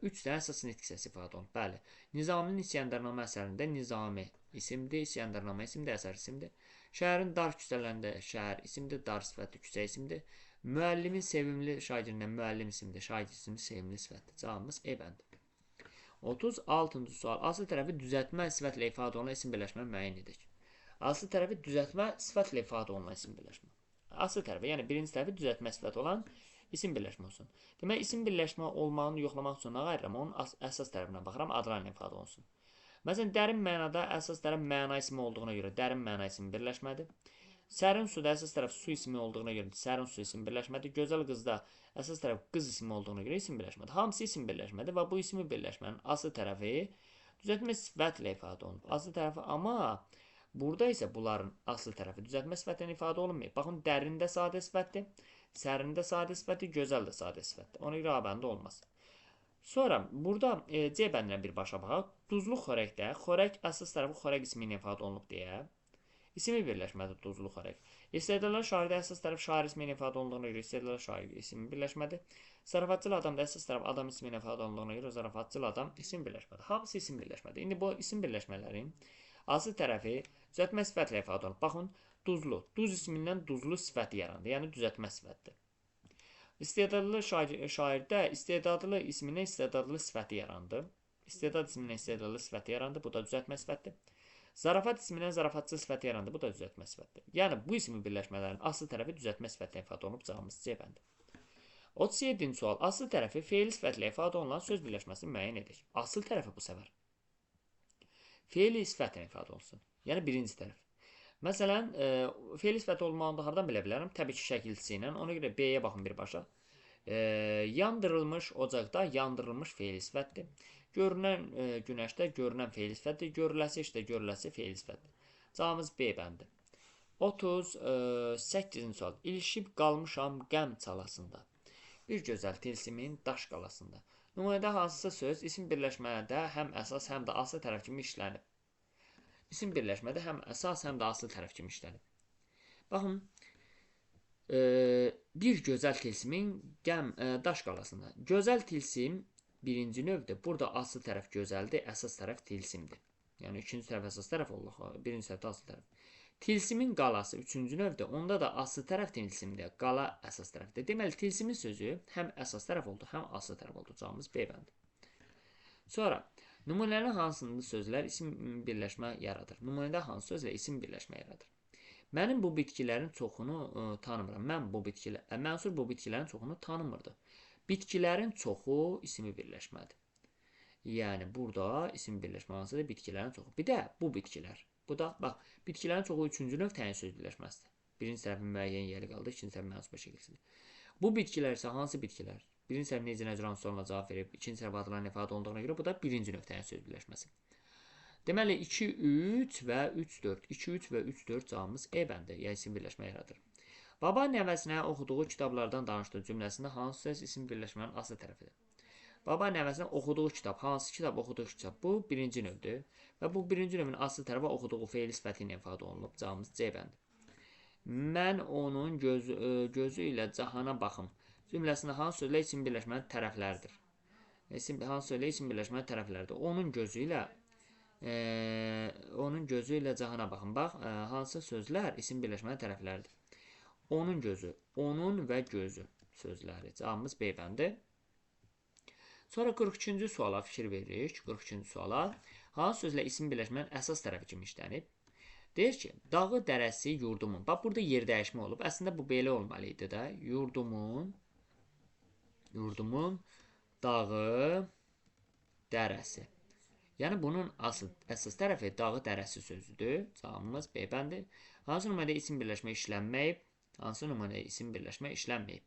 3 dənə əsas nitq hissəsi ifadə olunub. Bəli, Nizaminin İsgəndərnamə əsərində Nizami isimdir, İsgəndərnamə isimdir, əsər isimdir. Şəhərin dar küçələrində şəhər isimdir, dar sifətli küçə isimdir. Müəllimin sevimli şagirdinə müəllim isimdir, şagird isimli sevimli sifətdir. Cavabımız E bəndi. 36-cı sual. Asıl tərəfi düzəltmə sifətlə ifadə olunan isim birləşməni müəyyən edək. Asıl tərəfi düzəltmə sifətlə ifadə olunan isim birləşmə. Asıl tərəfi, yəni birinci tərəfi düzəltmə sifəti olan isim birləşmə olsun. Demək, isim birləşmə olmağını yoxlamaq üçün nə qayıram? Onun əsas tərəfinə baxıram, adlarla ifadə olunsun. Məsələn, dərin mənada əsas tərəf məna ismi olduğuna görə dərin məna ismi birləşmədir. Sərin suda əsas tərəf su ismi olduğuna görə sərin su ismi birləşmədir. Gözəl qızda əsas tərəf qız ismi olduğuna görə isim birləşmədir. Hamısı isim birləşmədir və bu ismi birləşmənin asıl tərəfi düzəltmə sifətlə ifadə olunub. Asıl tərəfi, amma burada isə bunların asıl tərəfi düzəltmə sifətlə ifadə olunmayıb. Baxın, dərində sadə sifətdir, sərində sadə sifətdir, gözəl də sadə sifətdir. Ona görə A bəndi olmaz. Sonra burada C bəndinə birbaşa baxaq. Duzlu xörəkdə xörək əsas tərəfi xörək ismi ilə ifadə olunub deyə İsmi birləşmədir duzlu xörək. İstedadlı şairdə əsas tərəf şair ismi ilə ifadə olunduğuna görə istedadlı şair ismi birləşmədir. Zarafatçıl adamda əsas tərəf adam ismi ilə ifadə olunduğuna görə zarafatçıl adam isim birləşmədir. Hamısı isim birləşmədir. İndi bu isim birləşmələrin asıl tərəfi düzəltmə sifətlə ifadə olunur. Baxın, duzlu. Duz ismindən duzlu sifəti yarandı. Yəni düzəltmə sifətdir. İstedadlı şairdə istedadlı ismindən istedadlı sifəti yarandı. İstedad ismindən istedadlı sifəti yarandı. Bu da düzəltmə sifətdir. Zarafat ismindən zarafatçı sifəti yarandı. Bu da düzəltmə sifətdir. Yəni, bu ismi birləşmələrin asıl tərəfi düzəltmə sifətlə ifadə olunub. Cavabımız C bəndi. 37-ci sual. Asıl tərəfi feil sifətlə ifadə olunan söz birləşməsini müəyyən edək. Asıl tərəfi bu səfər feili sifətlə ifadə olsun. Yəni, birinci tərəf. Məsələn, feil sifəti olmağını da hardan bilə bilərəm? Təbii ki, şəkilçisi ilə. Ona görə B-yə baxın birbaşa. Yandırılmış ocaqda yandırılmış feil sifətdir. Görünən günəşdə görünən feil sifətdir. Görüləsi işdə görüləsi feil sifətdir. Cavabımız B bəndi. 38-ci sual. İlişib qalmışam qəm çalasında. Bir gözəl tilsimin daş qalasında. Nümunədə hansısa söz isim birləşmədə həm əsas, həm də asıl tərəf kimi işlənib. İsim birləşmədə həm əsas, həm də asıl tərəf kimi işlənib. Baxın, bir gözəl tilsimin daş qalasında. Gözəl tilsim birinci növdür. Burada asıl tərəf gözəldir, əsas tərəf tilsimdir. Yəni, ikinci tərəf əsas tərəf olur, birinci tərəf asıl tərəf. Tilsimin qalası üçüncü növdür. Onda da asıl tərəf tilsimdir, qala əsas tərəfdir. Deməli, tilsimin sözü həm əsas tərəf oldu, həm asıl tərəf oldu. Cavabımız B bəndi. Sonra, nümunələrin hansında sözlər isim birləşmə yaradır? Nümunədə hansı sözlə isim birləşmə yaradır? Mənim bu bitkilərin çoxunu tanımıram. Mənsur bu bitkilərin çoxunu tanımırdı. Bitkilərin çoxu ismi birləşmədir. Yəni, burada isim birləşmə hansıdır? Bitkilərin çoxu. Bir də bu bitkilər. Bu da, bax, bitkilərin çoxu üçüncü növ təyin söz birləşməsidir. Birinci tərəfin müəyyən yeri qaldı, ikinci tərəfin mənsub şəkilsidir. Bu bitkilər isə hansı bitkilər? Birinci sərf necə nəcran sualına cavab verib, ikinci sərf adılan ifadə olduğuna görə bu da birinci nöqtənin söz birləşməsi. Deməli 2, 3 və 3, 4. 2, 3 və 3, 4 cavabımız E bəndi, yəni isim birləşmə yaradır. Baba nəvəsinə oxuduğu kitablardan danışdığı cümləsində hansı söz isim birləşmənin asıl tərəfidir? Baba nəvəsinə oxuduğu kitab, hansı kitab oxuduğu kitab? Bu birinci növdür və bu birinci növün asıl tərəfi oxuduğu feil sifəti ilə ifadə olunub. Cavabımız C bəndi. Mən onun gözü ilə cahana baxım. Cümləsində hansı sözlə isim birləşmənin tərəfləridir? Hansı sözlə isim birləşmənin tərəfləridir? Onun gözü ilə cahana baxın. Bax, hansı sözlər isim birləşmənin tərəfləridir? Onun gözü, onun və gözü sözləri. Cavabımız B bəndi. Sonra 43-cü suala fikir veririk. 43-cü suala. Hansı sözlə isim birləşmənin əsas tərəfi kimi işlənib? Deyir ki, dağı, dərəsi, yurdumun. Bax, burada yer dəyişmə olub. Əslində, bu belə olmalı idi də. Yurdumun, dağı, dərəsi. Yəni, bunun əsas tərəfi dağı, dərəsi sözüdür. Cavabımız B bəndi. Hansı nümunədə isim birləşmə işlənməyib? Hansı nümunədə isim birləşmə işlənməyib?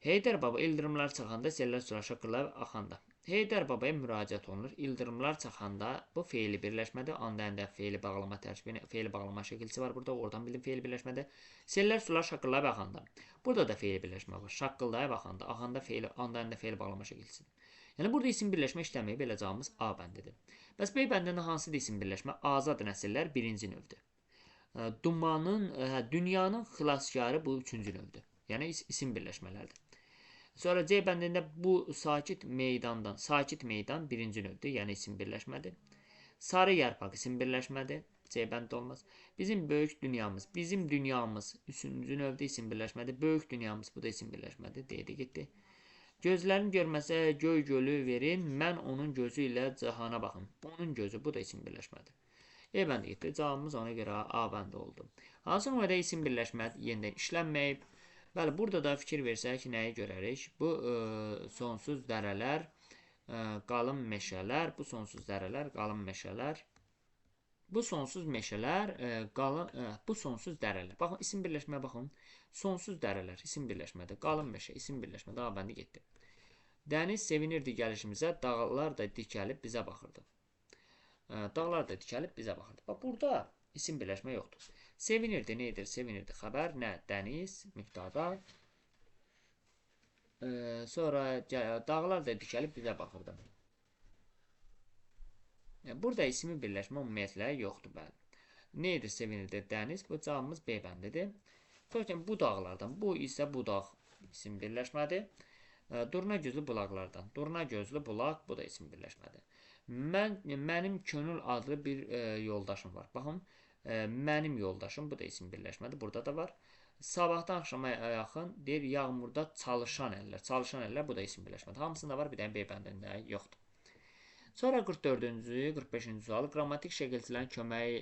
Heydər baba ildırımlar çaxanda, sellər sular şaqqıldayıb axanda. Heydər babaya müraciət olunur. İldırımlar çaxanda bu feili birləşmədir. Anda feili bağlama tərkibini, feili bağlama şəkilçisi var burada. Oradan bildim feili birləşmədir. Sellər sular şaqqıldayıb axanda. Burada da feili birləşmə var. Şaqqıldayıb axanda. Axanda feili, anda feili bağlama şəkilçisidir. Yəni burada isim birləşmə işləməyib, belə cavabımız A bəndidir. Bəs B bəndində hansıdır isim birləşmə? Azad nəsillər birinci növdür. Dünyanın xilaskarı bu üçüncü növdür. Yəni isim birləşmələrdir. Sonra C bəndində bu sakit meydan birinci növdür, yəni isim birləşmədir. Sarı yarpaq isim birləşmədir, C bəndi olmaz. Bizim dünyamız üçüncü növdə isim birləşmədir. Böyük dünyamız bu da isim birləşmədir, D-də getdi. Gözlərin görməsə göy gölü verin, mən onun gözü ilə cahana baxım. Onun gözü bu da isim birləşmədir. E bəndi getdi, cavabımız ona görə A bəndi oldu. Hansı nümunədə isim birləşmə yenidən işlənməyib? Bəli, burada da fikir versək nəyi görərik? Bu sonsuz dərələr, qalın meşələr, bu sonsuz dərələr, qalın meşələr. Bu sonsuz meşələr, bu sonsuz dərələr. Baxın, isim birləşməyə baxın. Sonsuz dərələr, isim birləşmədə, qalın meşə, isim birləşmədə A bəndi getdi. Dəniz sevinirdi gəlişimizə, dağlar da dikəlib bizə baxırdı. Dağlar da dikəlib bizə baxırdı. Bax, burada isim birləşmə yoxdur. Sevinirdi, neydir? Sevinirdi xəbər, nə? Dəniz, mübtəda. Sonra dağlar da dikəlib bizə baxırdı. Burada ismi birləşmə ümumiyyətlə yoxdur, bəli. Neydir? Sevinirdi, dəniz. Bu cavabımız B bəndidir. Sonra bu dağlardan, bu isə bu dağ isim birləşmədir. Durna gözlü bulaqlardan. Durna gözlü bulaq, bu da isim birləşmədir. Mənim könül adlı bir yoldaşım var. Baxın, mənim yoldaşım, bu da isim birləşmədir. Burada da var. Sabahdan axşama yaxın deyir, yağmurda çalışan əllər, bu da isim birləşmədir. Hamısında var, bir dənə B bəndində yoxdur. Sonra 44-cü, 45-ci sual. Qrammatik şəkilçilərin köməyi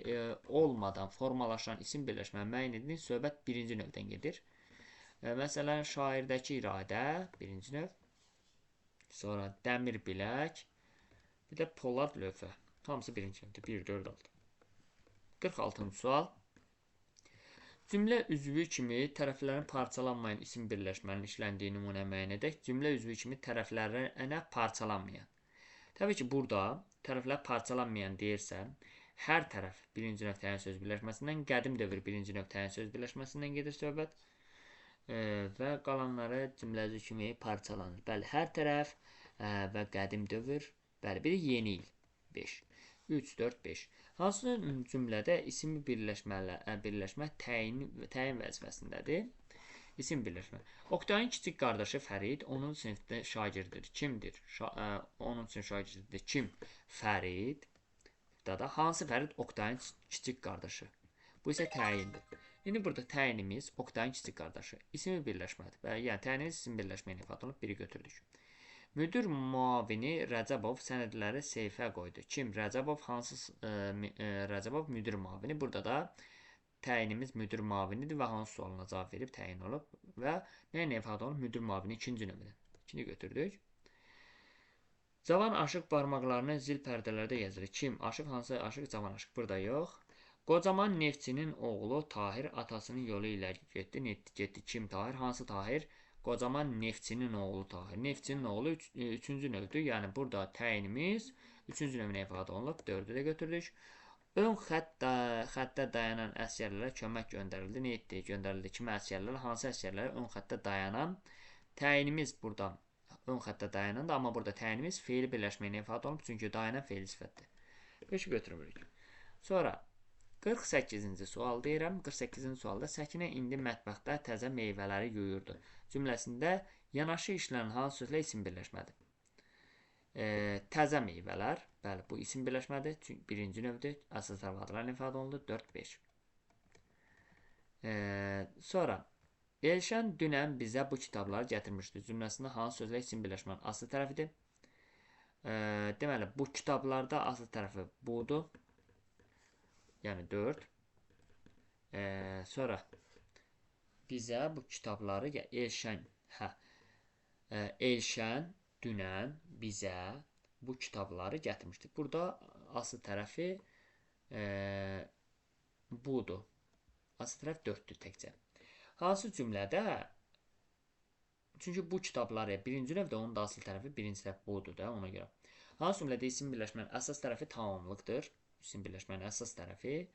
olmadan formalaşan isim birləşmə müəyyən edilir. Söhbət birinci növdən gedir. Məsələn, şairdəki iradə, birinci növ. Sonra dəmir bilək. Bir də polad lövhə. Hamısı birinci növdür. 1, 4, 6. 46-cı sual. Cümlə üzvü kimi tərəflərin parçalanmayan isim birləşmənin işləndiyi nümunə müəyyən edək. Cümlə üzvü kimi tərəflərinə parçalanmayan. Təbii ki, burada tərəflər parçalanmayan deyirsə, hər tərəf birinci nöqtənin söz birləşməsindən, qədim dövr birinci nöqtənin söz birləşməsindən gedir söhbət və qalanları cümlə üzvü kimi parçalanır. Bəli, hər tərəf və qədim dövr, bəli, biri yeni il 5. 3, 4, 5. Hansı cümlədə isim birləşmə təyin vəzifəsindədir? İsim birləşmə. Oktayın kiçik qardaşı Fərid, onun sinifdə şagirdidir. Kimdir? Onun üçün şagirdidir. Kim? Fərid. Da hansı Fərid? Oktayın kiçik qardaşı. Bu isə təyindir. İndi burada təyinimiz Oktayın kiçik qardaşı. İsmi birləşmədir. Yəni təyinimiz isim birləşmə ilə ifadə olunub, biri götürdük. Müdir müavini Rəcəbov sənədləri seyfə qoydu. Kim? Rəcəbov. Hansı Rəcəbov? Müdir müavini. Burada da təyinimiz müdir müavinidir və hansı sualına cavab verib təyin olub və nə ilə ifadə olunub? Müdir müavini ikinci növdən. İkinci götürdük. Cavan aşıq barmaqlarını zil pərdələrdə yazır. Kim? Aşıq hansı aşıq? Cavan aşıq. Burada yox. Qocaman neftçinin oğlu Tahir atasının yolu ilə getdi. Kim Tahir? Hansı Tahir? qocaman neftçinin oğlu Tahir. Neftçinin oğlu üçüncü növdür. Yəni burada təyinimiz üçüncü növünə ifadə olunub. 4-ü də götürdük. Ön xəttə dayanan əsgərlərə kömək göndərildi. Nə etdi? Göndərildi kimə əsgərlərə? Hansı əsgərlərə? Ön xəttə dayanan. Təyinimiz burada ön xəttə dayanandır, amma burada təyinimiz feili birləşməyinə ifadə olunub, çünki dayanan feili sifətdir. 5-i götürmürük. Sonra 48-ci sual deyirəm. 48-ci sualda Səkinə indi mətbəxdə təzə meyvələri yuyurdu. Cümləsində yanaşı işlənən hansı sözlə isim birləşmədir? Təzə meyvələr. Bəli, bu isim birləşmədir. Çünki birinci növdür. Əsas tərəf adlarla ifadə olundu. 4-5. Sonra Elşən dünən bizə bu kitabları gətirmişdi. Cümləsində hansı sözlə isim birləşmənin asıl tərəfidir? Deməli, bu kitablarda asıl tərəfi budur. Yəni 4. Sonra bizə bu kitabları Elşən Elşən dünən bizə bu kitabları gətirmişdi. Burada asıl tərəfi budur. Asıl tərəf 4-dür təkcə. Hansı cümlədə? Çünki bu kitabları birinci növdə onun da asıl tərəfi birinci tərəf budur da ona görə. Hansı cümlədə isim birləşmənin əsas tərəfi tamamlıqdır? İsim birləşmənin əsas tərəfi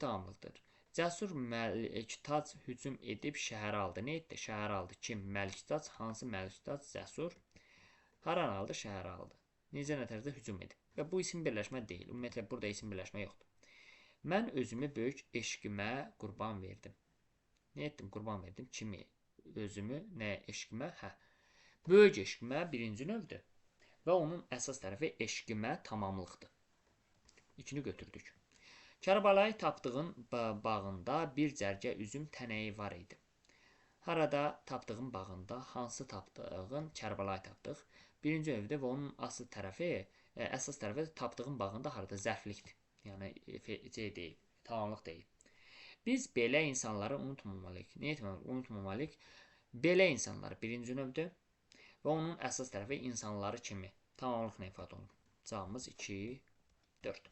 tamamlıqdır. Cəsur Məliktac hücum edib şəhəri aldı. Nə etdi? Şəhəri aldı. Kim? Məliktac. Hansı Məliktac? Cəsur. Haranı aldı? Şəhəri aldı. Necə nətərdə hücum edib. Və bu isim birləşmə deyil. Ümumiyyətlə burada isim birləşmə yoxdur. Mən özümü böyük eşqimə qurban verdim. Nə etdim? Qurban verdim. Kimi? Özümü. Nə? Eşqimə? Böyük eşqimə birinci növdür. Və onun əsas tərəfi eşqimə tamamlıqdır. 2-ni götürdük. Kərbəlayı tapdığın bağında bir cərgə üzüm tənəyi var idi. Harada tapdığın bağında? Hansı tapdığın? Kərbəlayı tapdıq. Birinci növdür və onun əsas tərəfi tapdığın bağında harada? Zərflikdir. Yəni deyil, tamamlıq deyil. Biz belə insanları unutmamalıyıq. Nə etməməliyik? Unutmamalıyıq. Belə insanlar birinci növdür və onun əsas tərəfi insanları kimi tamamlıqla ifadə olunur. Cavabımız 2, 4.